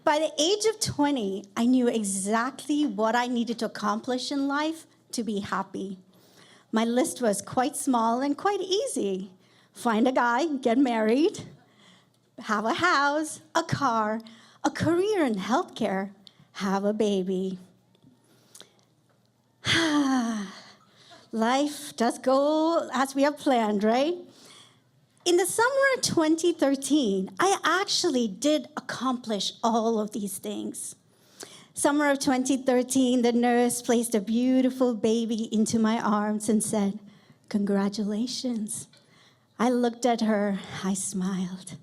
By the age of 20, I knew exactly what I needed to accomplish in life to be happy. My list was quite small and quite easy. Find a guy, get married, have a house, a car, a career in healthcare, have a baby. Life does go as we have planned, right? In the summer of 2013, I actually did accomplish all of these things. Summer of 2013, the nurse placed a beautiful baby into my arms and said, "Congratulations." I looked at her, I smiled.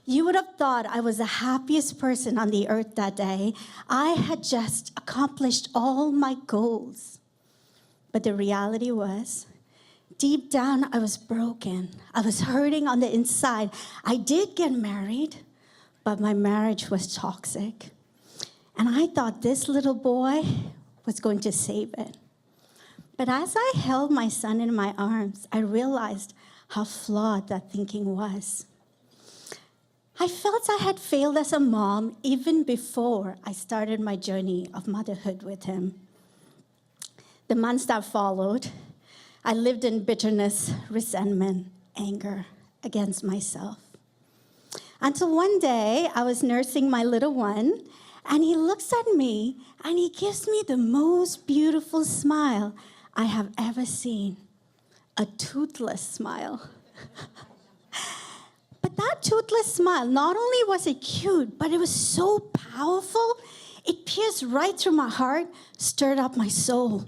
You would have thought I was the happiest person on the earth that day. I had just accomplished all my goals. But the reality was, deep down, I was broken. I was hurting on the inside. I did get married, but my marriage was toxic. And I thought this little boy was going to save it. But as I held my son in my arms, I realized how flawed that thinking was. I felt I had failed as a mom even before I started my journey of motherhood with him. The months that followed, I lived in bitterness, resentment, anger against myself. Until one day, I was nursing my little one, and he looks at me, and he gives me the most beautiful smile I have ever seen. A toothless smile. But that toothless smile, not only was it cute, but it was so powerful, it pierced right through my heart, stirred up my soul.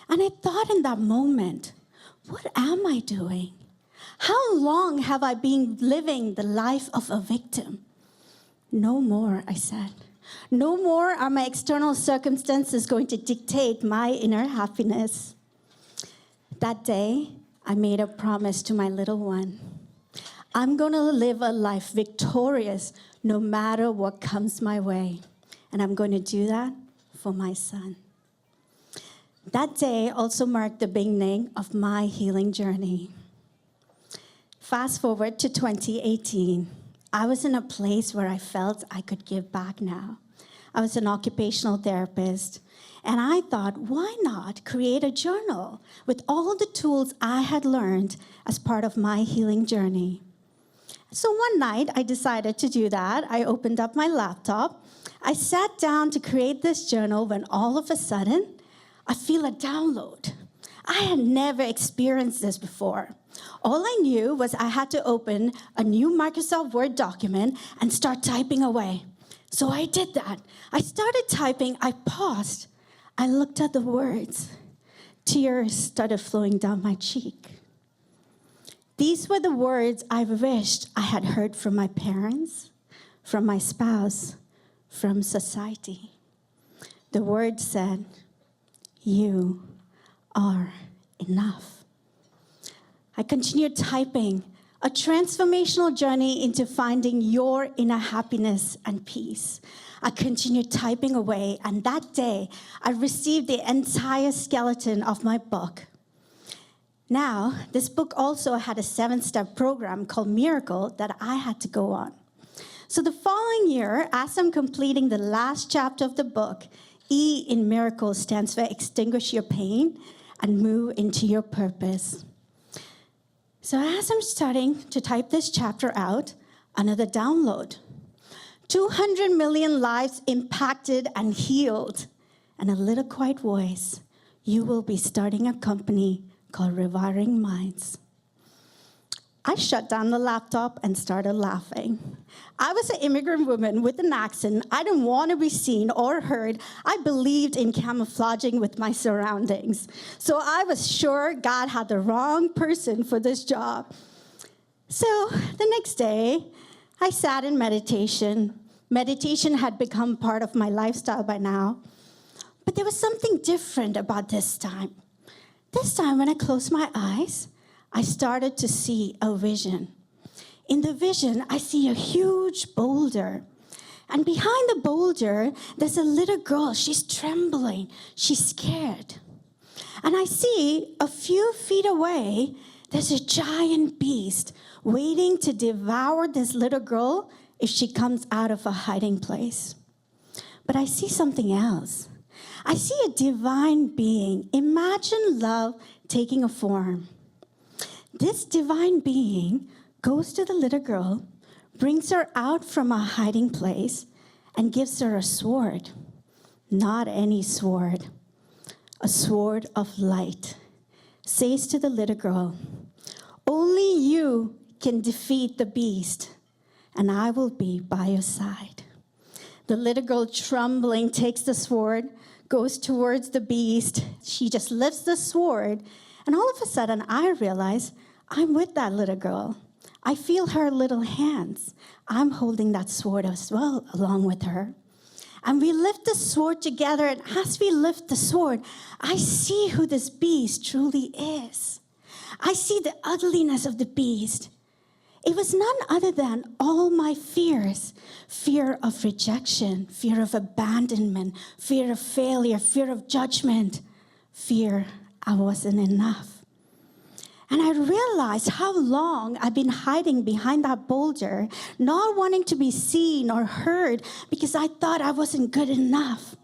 And I thought in that moment, what am I doing? How long have I been living the life of a victim? No more, I said. No more are my external circumstances going to dictate my inner happiness. That day, I made a promise to my little one. I'm going to live a life victorious no matter what comes my way. And I'm going to do that for my son. That day also marked the beginning of my healing journey. Fast forward to 2018. I was in a place where I felt I could give back now. I was an occupational therapist, and I thought, why not create a journal with all the tools I had learned as part of my healing journey? So one night, I decided to do that. I opened up my laptop. I sat down to create this journal when all of a sudden, I feel a download. I had never experienced this before. All I knew was I had to open a new Microsoft Word document and start typing away. So I did that. I started typing, I paused. I looked at the words. Tears started flowing down my cheek. These were the words I wished I had heard from my parents, from my spouse, from society. The words said, "You are enough." I continued typing, a transformational journey into finding your inner happiness and peace. I continued typing away, and that day, I received the entire skeleton of my book. Now, this book also had a 7-step program called Miracle that I had to go on. So the following year, as I'm completing the last chapter of the book, E in Miracle stands for extinguish your pain and move into your purpose. So as I'm starting to type this chapter out, another download. 200 million lives impacted and healed. And a little quiet voice, you will be starting a company called Reviving Minds. I shut down the laptop and started laughing. I was an immigrant woman with an accent. I didn't want to be seen or heard. I believed in camouflaging with my surroundings. So I was sure God had the wrong person for this job. So the next day, I sat in meditation. Meditation had become part of my lifestyle by now. But there was something different about this time. This time, when I closed my eyes, I started to see a vision. In the vision, I see a huge boulder. And behind the boulder, there's a little girl. She's trembling. She's scared. And I see a few feet away, there's a giant beast waiting to devour this little girl if she comes out of a hiding place. But I see something else. I see a divine being. Imagine love taking a form. This divine being goes to the little girl, brings her out from a hiding place, and gives her a sword. Not any sword, a sword of light. Says to the little girl, only you can defeat the beast, and I will be by your side. The little girl, trembling, takes the sword, goes towards the beast. She just lifts the sword, and all of a sudden I realize I'm with that little girl. I feel her little hands. I'm holding that sword as well along with her. And we lift the sword together, and as we lift the sword, I see who this beast truly is. I see the ugliness of the beast. It was none other than all my fears. Fear of rejection, fear of abandonment, fear of failure, fear of judgment, fear I wasn't enough. And I realized how long I've been hiding behind that boulder, not wanting to be seen or heard because I thought I wasn't good enough.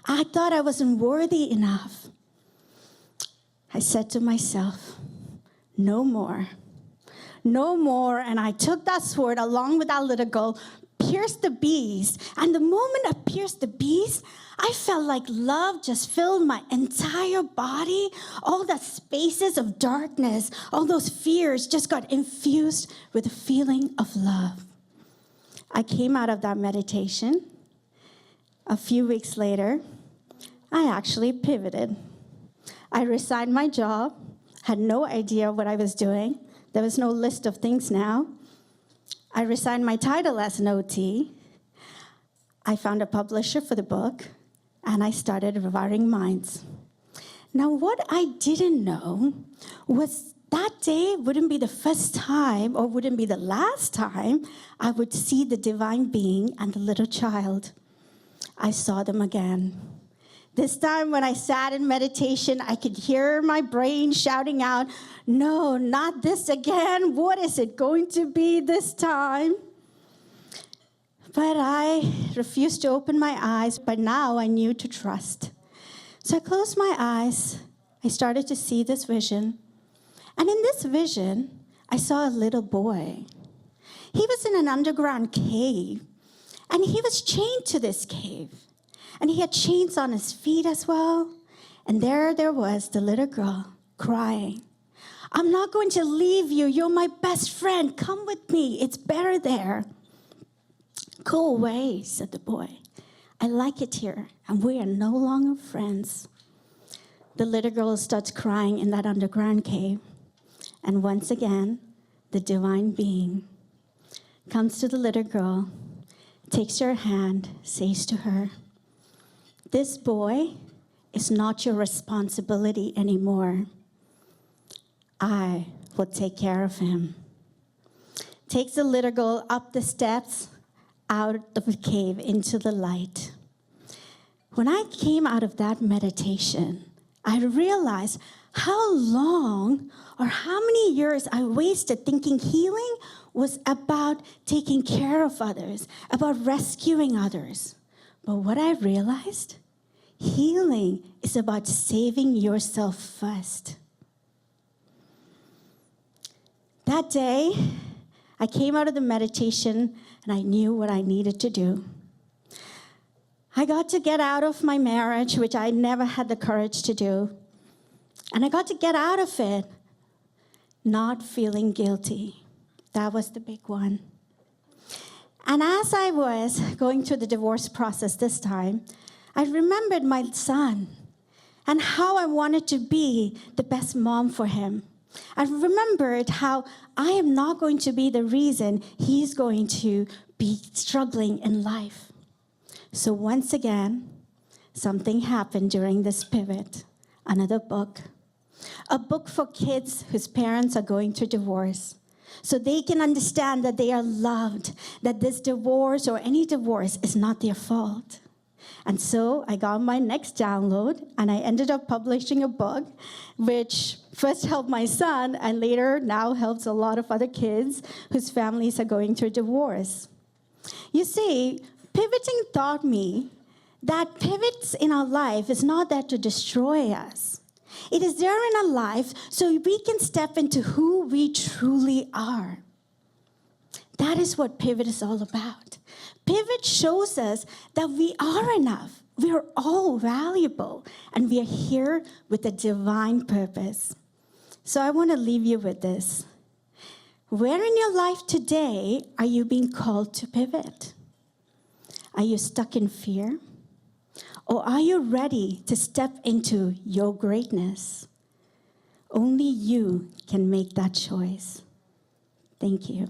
I thought I wasn't worthy enough. I said to myself, no more. No more. And I took that sword along with that little girl, pierced the beast. And the moment I pierced the beast, I felt like love just filled my entire body. All the spaces of darkness, all those fears just got infused with a feeling of love. I came out of that meditation. A few weeks later, I actually pivoted. I resigned my job, had no idea what I was doing. There was no list of things now. I resigned my title as an OT. I found a publisher for the book, and I started Rewiring Minds. Now, what I didn't know was that day wouldn't be the first time or wouldn't be the last time I would see the divine being and the little child. I saw them again. This time when I sat in meditation, I could hear my brain shouting out, no, not this again. What is it going to be this time? But I refused to open my eyes, but now I knew to trust. So I closed my eyes. I started to see this vision. And in this vision, I saw a little boy. He was in an underground cave, and he was chained to this cave. And he had chains on his feet as well. And there was the little girl crying. I'm not going to leave you. You're my best friend. Come with me. It's better there. Go away, said the boy. I like it here, and we are no longer friends. The little girl starts crying in that underground cave. And once again, the divine being comes to the little girl, takes her hand, says to her, this boy is not your responsibility anymore. I will take care of him. Takes the little girl up the steps, out of the cave, into the light. When I came out of that meditation, I realized how long or how many years I wasted thinking healing was about taking care of others, about rescuing others. But what I realized, healing is about saving yourself first. That day, I came out of the meditation and I knew what I needed to do. I got to get out of my marriage, which I never had the courage to do. And I got to get out of it not feeling guilty. That was the big one. And as I was going through the divorce process this time, I remembered my son and how I wanted to be the best mom for him. I remembered how I am not going to be the reason he's going to be struggling in life. So once again, something happened during this pivot. Another book. A book for kids whose parents are going through divorce. So they can understand that they are loved, that this divorce or any divorce is not their fault. And so I got my next download, and I ended up publishing a book, which first helped my son, and later now helps a lot of other kids whose families are going through divorce. You see, pivoting taught me that pivots in our life is not there to destroy us. It is there in our life so we can step into who we truly are. That is what pivot is all about. Pivot shows us that we are enough. We are all valuable, and we are here with a divine purpose. So I want to leave you with this. Where in your life today are you being called to pivot? Are you stuck in fear? Or are you ready to step into your greatness? Only you can make that choice. Thank you.